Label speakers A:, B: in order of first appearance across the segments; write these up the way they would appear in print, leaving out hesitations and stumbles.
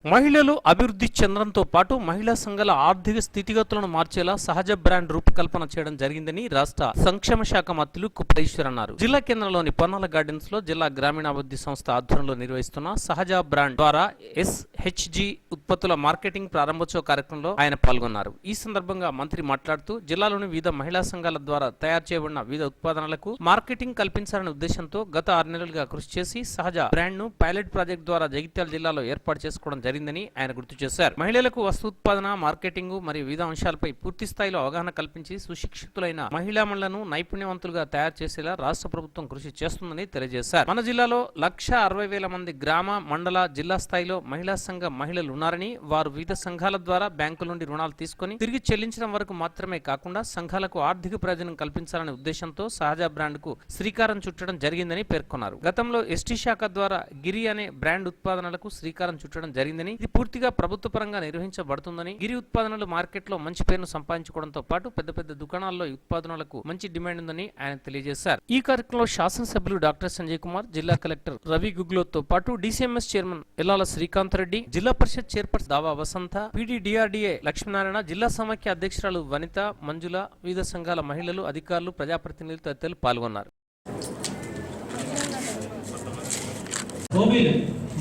A: మహిళలు అభివృద్ధి చెందడంతో పాటు మహిళా సంఘాల ఆర్థిక స్థితిగతులను మార్చేలా సహజ బ్రాండ్ రూపకల్పన చేయడం జరిగిందని రాష్ట్ర సంక్షేమ శాఖ మంత్రులు కుప్పేశ్వర్ అన్నారు. జిల్లా కేంద్రంలోని పొన్నాల గార్డెన్స్ లో జిల్లా గ్రామీణాభివృద్ధి సంస్థ ఆధ్వర్యంలో నిర్వహిస్తున్న సహజ బ్రాండ్ ద్వారా SHG ఉత్పత్తుల మార్కెటింగ్ ప్రారంభోత్సవ కార్యక్రమంలో ఆయన పాల్గొన్నారు. ఈ సందర్భంగా మంత్రి మాట్లాడుతూ జిల్లాలోని వివిధ మహిళా సంఘాల ద్వారా తయారు చేయబడిన వివిధ ఉత్పాదనలకు మార్కెటింగ్ కల్పించాలనే ఉద్దేశంతో గత 6 నెలలుగా కృషి చేసి సహజ బ్రాండ్ ను పైలట్ ప్రాజెక్ట్ ద్వారా జగిత్యాల జిల్లాలో ఏర్పాటు చేసుకోవడం జరిగిందని ఆయన గుర్తు చేశారు. మహిళలకు వస్తూత్పాదన, మార్కెటింగ్ మరియు వివిధ అంశాలపై పూర్తి స్థాయిలో అవగాహన కల్పించి సుశిక్షితులైన మహిళామణులను నైపుణ్యవంతులుగా తయారు చేసేలా రాష్ట్ర ప్రభుత్వం కృషి చేస్తుందని తెలియజేశారు. మన జిల్లాలో 1,60,000 మంది గ్రామ, మండల, జిల్లా స్థాయిలో మహిళా సంఘ మహిళలు ఉన్నారని, వారు వివిధ సంఘాల ద్వారా బ్యాంకుల నుండి రుణాలు తీసుకుని తిరిగి చెల్లించడం వరకు మాత్రమే కాకుండా సంఘాలకు ఆర్థిక ప్రయోజనం కల్పించాలనే ఉద్దేశంతో సహజ బ్రాండ్ కు శ్రీకారం చుట్టడం జరిగిందని పేర్కొన్నారు. గతంలో ST శాఖ ద్వారా గిరి అనే బ్రాండ్ ఉత్పాదనలకు శ్రీకారం చుట్టడం జరిగిందని, ఇది పూర్తిగా ప్రభుత్వ పరంగా నిర్వహించబడుతుందని, గిరి ఉత్పాదనలు మార్కెట్లో మంచి పేరును సంపాదించుకోవడంతో పాటు పెద్ద పెద్ద దుకాణాల్లో ఈ ఉత్పాదనలకు మంచి డిమాండ్ ఉందని ఆయన తెలియజేశారు. ఈ కార్యక్రమంలో శాసనసభ్యులు డాక్టర్ సంజయ్ కుమార్, జిల్లా కలెక్టర్ రవి గుగ్లోతో పాటు DCMS చైర్మన్ ఎల్లాల శ్రీకాంత్ రెడ్డి, జిల్లా పరిషత్ చైర్పర్సన్ దావా వసంత, PDDRDA లక్ష్మీనారాయణ, జిల్లా సమాఖ్య అధ్యక్షురాలు వనిత, మంజుల, వివిధ సంఘాల మహిళలు, అధికారులు, ప్రజాప్రతినిధులు తదితరులు పాల్గొన్నారు.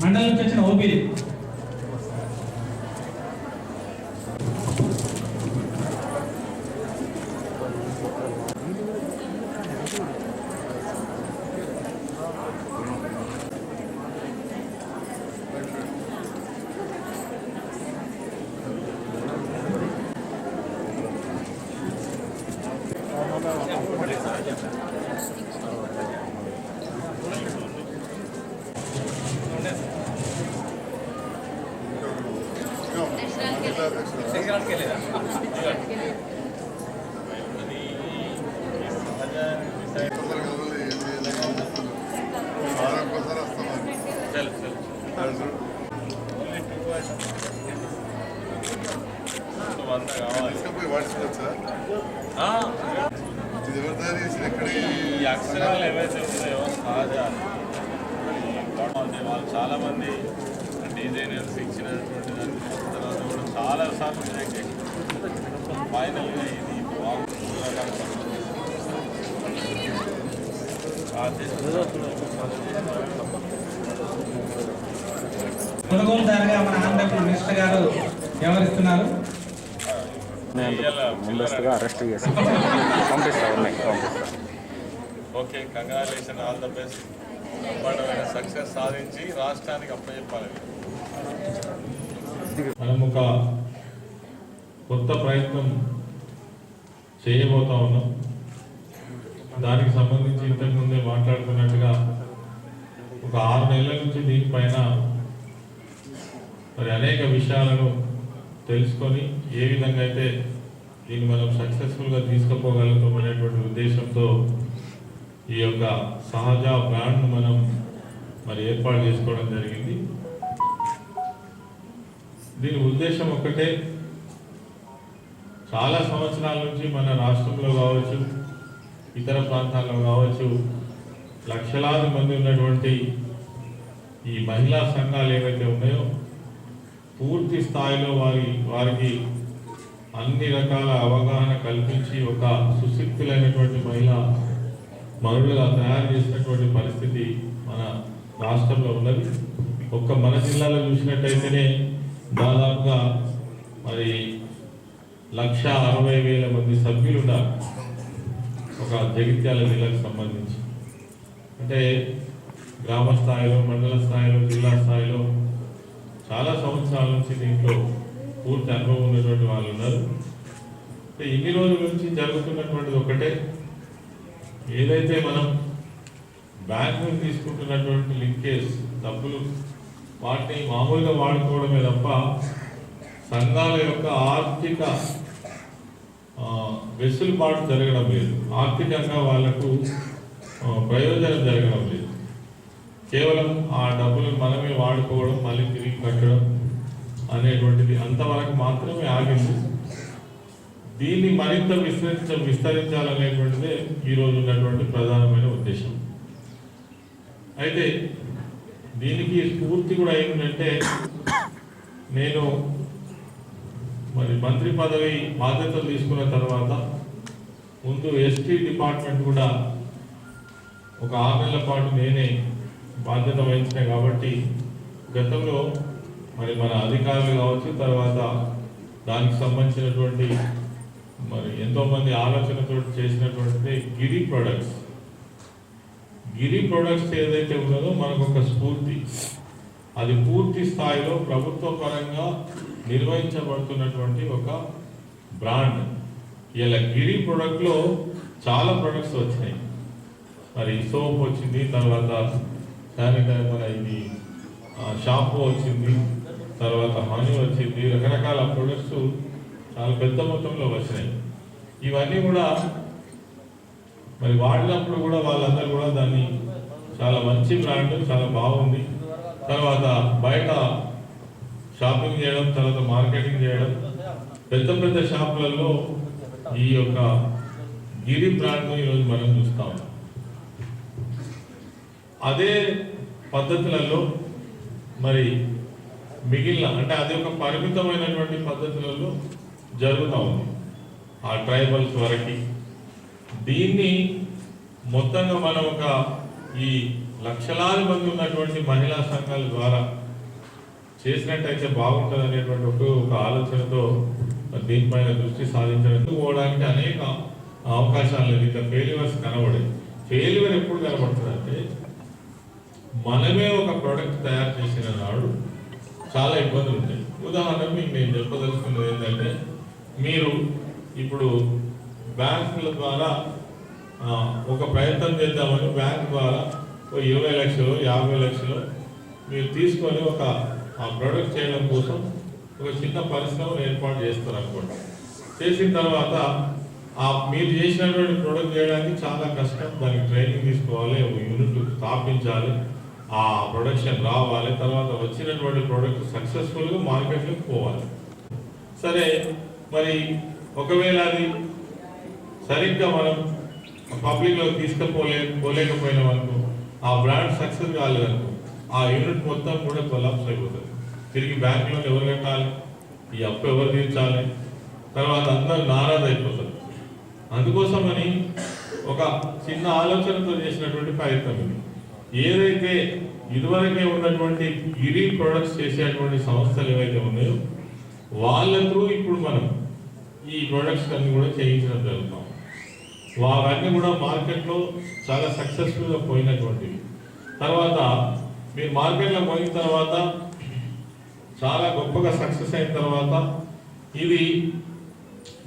B: మండలం నుంచి వచ్చిన ఓబీలు
C: అక్షరాలు ఏవైతే ఉన్నాయో సహజ వాళ్ళు చాలామంది డిజైనర్స్ ఇచ్చినటువంటి దాన్ని తర్వాత కూడా చాలాసార్లు రిజెక్ట్ చేసి ఫైనల్గా ఇది
B: కొనుగోలుదారుగా మన ఆంధ్రప్రదేశ్ మినిస్టర్ గారు వ్యవహరిస్తున్నారు.
D: ముందస్తుగా అరెస్ట్ చేసి పంపిస్తా.
C: Okay, congratulation, all the best. బ్రహ్మాండమైన సక్సెస్ సాధించి రాష్ట్రానికి అప్పచెప్పాలి.
E: మనం ఒక కొత్త ప్రయత్నం చేయబోతా ఉన్నాం. దానికి సంబంధించి ఇంతకుముందే మాట్లాడుతున్నట్టుగా ఒక 6 నెలల నుంచి దీనిపైన మరి అనేక విషయాలను తెలుసుకొని ఏ విధంగా అయితే దీన్ని మనం సక్సెస్ఫుల్గా తీసుకుపోగలుగుతాం అనేటువంటి ఉద్దేశంతో ఈ యొక్క సహజ బ్రాండ్ను మనం మరి ఏర్పాటు చేసుకోవడం జరిగింది. దీని ఉద్దేశం ఒక్కటే, చాలా సంవత్సరాల నుంచి మన రాష్ట్రంలో కావచ్చు, ఇతర ప్రాంతాల్లో కావచ్చు, లక్షలాది మంది ఉన్నటువంటి ఈ మహిళా సంఘాలు ఏవైతే ఉన్నాయో పూర్తి స్థాయిలో వారికి అన్ని రకాల అవగాహన కల్పించి ఒక సుశిక్షితులైనటువంటి మహిళలుగా తయారు చేసినటువంటి పరిస్థితి మన రాష్ట్రంలో ఉన్నది. ఒక్క మన జిల్లాలో చూసినట్టయితేనే దాదాపుగా మరి 1,60,000 మంది సభ్యులు ఉన్నారు ఒక జగిత్యాల జిల్లాకు సంబంధించి. అంటే గ్రామ స్థాయిలో, మండల స్థాయిలో, జిల్లా స్థాయిలో చాలా సంవత్సరాల నుంచి దీంట్లో పూర్తి అనుభవం ఉన్నటువంటి వాళ్ళు ఉన్నారు. ఇన్ని రోజుల నుంచి జరుగుతున్నటువంటిది ఒకటే, ఏదైతే మనం బ్యాంక్ నుంచి తీసుకుంటున్నటువంటి లింకేజ్ డబ్బులు వాటిని మామూలుగా వాడుకోవడమే తప్ప సంఘాల యొక్క ఆర్థిక వెసులుబాటు జరగడం లేదు, ఆర్థికంగా వాళ్లకు ప్రయోజనం జరగడం లేదు. కేవలం ఆ డబ్బులు మనమే వాడుకోవడం, మళ్ళీ తిరిగి కట్టడం అనేటువంటిది అంతవరకు మాత్రమే ఆగింది. దీన్ని మరింత విస్తరించాలనేటువంటిదే ఈరోజు ఉన్నటువంటి ప్రధానమైన ఉద్దేశం. అయితే దీనికి స్ఫూర్తి కూడా ఏంటంటే నేను మరి మంత్రి పదవి బాధ్యతలు తీసుకున్న తర్వాత ముందు ఎస్టీ డిపార్ట్మెంట్ కూడా ఒక 6 నెలల పాటు నేనే బాధ్యత వహించిన కాబట్టి గతంలో మరి మన అధికారులు కావచ్చు, తర్వాత దానికి సంబంధించినటువంటి మరి ఎంతోమంది ఆలోచనతో చేసినటువంటి గిరి ప్రొడక్ట్స్ ఏదైతే ఉన్నదో మనకు ఒక స్ఫూర్తి, అది పూర్తి స్థాయిలో ప్రభుత్వ పరంగా నిర్వహించబడుతున్నటువంటి ఒక బ్రాండ్. ఇలా గిరి ప్రొడక్ట్లో చాలా ప్రొడక్ట్స్ వచ్చినాయి. మరి సోప్ వచ్చింది, తర్వాత శానిటైజర్, మన ఇది షాంపూ వచ్చింది, తర్వాత హనీ వచ్చింది, రకరకాల ప్రొడక్ట్స్ చాలా పెద్ద మొత్తంలో వచ్చినాయి. ఇవన్నీ కూడా మరి వాడినప్పుడు కూడా వాళ్ళందరూ కూడా దాన్ని చాలా మంచి బ్రాండ్, చాలా బాగుంది, తర్వాత బయట షాపింగ్ చేయడం, తర్వాత మార్కెటింగ్ చేయడం, పెద్ద షాపులలో ఈ యొక్క గిరి బ్రాండ్ను ఈరోజు మనం చూస్తాం. అదే పద్ధతులలో మరి మిగిలిన అంటే అది ఒక పరిమితమైనటువంటి పద్ధతులలో జరుగుతూ ఉంది ఆ ట్రైబల్స్ వరకు. దీన్ని మొత్తంగా మనం ఒక ఈ లక్షలాది మంది ఉన్నటువంటి మహిళా సంఘాల ద్వారా చేసినట్టయితే బాగుంటుంది అనేటువంటి ఒక ఆలోచనతో దీనిపైన దృష్టి సాధించడానికి పోవడానికి అనేక అవకాశాలు లేదు. ఇంకా ఫెయిల్యూర్స్ కనబడే ఫెయిల్యూర్ ఎప్పుడు కనబడుతుందంటే మనమే ఒక ప్రోడక్ట్ తయారు చేసిన నాడు చాలా ఇబ్బందులు ఉంటాయి. ఉదాహరణకు మీకు నేను చెప్పదలుచుకున్నది ఏంటంటే, మీరు ఇప్పుడు బ్యాంకుల ద్వారా ఒక ప్రయత్నం చేద్దామని బ్యాంక్ ద్వారా 20 లక్షలు 50 లక్షలు మీరు తీసుకొని ఒక ఆ ప్రోడక్ట్ చేయడం కోసం ఒక చిన్న పరిశ్రమను ఏర్పాటు చేస్తారు అనుకోండి. చేసిన తర్వాత మీరు చేసినటువంటి ప్రోడక్ట్ చేయడానికి చాలా కష్టం, దానికి ట్రైనింగ్ తీసుకోవాలి, ఒక యూనిట్ స్థాపించాలి, ఆ ప్రొడక్షన్ రావాలి, తర్వాత వచ్చినటువంటి ప్రోడక్ట్ సక్సెస్ఫుల్గా మార్కెట్లోకి పోవాలి. సరే, మరి ఒకవేళ అది సరిగ్గా మనం పబ్లిక్లో తీసుకుపోలేకపోయినాం అనుకో, ఆ బ్రాండ్ సక్సెస్ కాలేదనుకో, ఆ యూనిట్ మొత్తం కూడా కొలాప్స్ అయిపోతుంది. తిరిగి బ్యాంకులో ఎవరు కట్టాలి, ఈ అప్పు ఎవరు తీర్చాలి, తర్వాత అందరూ నారాజ్ అయిపోతారు. అందుకోసమని ఒక చిన్న ఆలోచనతో చేసినటువంటి ప్రయత్నం ఇది. ఏదైతే ఇదివరకే ఉన్నటువంటి గిరి ప్రొడక్ట్స్ చేసేటువంటి సంస్థలు ఏవైతే ఉన్నాయో వాళ్ళతో ఇప్పుడు మనం ఈ ప్రొడక్ట్స్ అన్ని కూడా చేయించడం జరుగుతాం. అవన్నీ కూడా మార్కెట్లో చాలా సక్సెస్ఫుల్గా పోయినటువంటివి. తర్వాత మీరు మార్కెట్లో పోయిన తర్వాత చాలా గొప్పగా సక్సెస్ అయిన తర్వాత ఇది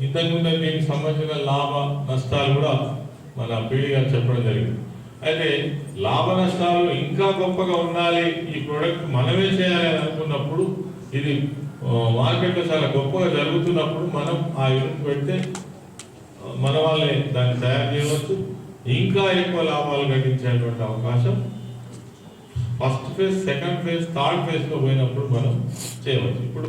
E: ఇంతకుముందు దీనికి సంబంధించిన లాభ నష్టాలు కూడా మన పీడి గారు చెప్పడం జరిగింది. అయితే లాభ నష్టాలు ఇంకా గొప్పగా ఉండాలి, ఈ ప్రోడక్ట్ మనమే చేయాలి అని అనుకున్నప్పుడు, ఇది మార్కెట్లో చాలా గొప్పగా జరుగుతున్నప్పుడు మనం ఆ యూనిట్ పెడితే మన వాళ్ళే దాన్ని తయారు చేయవచ్చు, ఇంకా ఎక్కువ లాభాలు గడించేటువంటి అవకాశం first phase, second phase, third ఫేజ్లో పోయినప్పుడు మనం చేయవచ్చు. ఇప్పుడు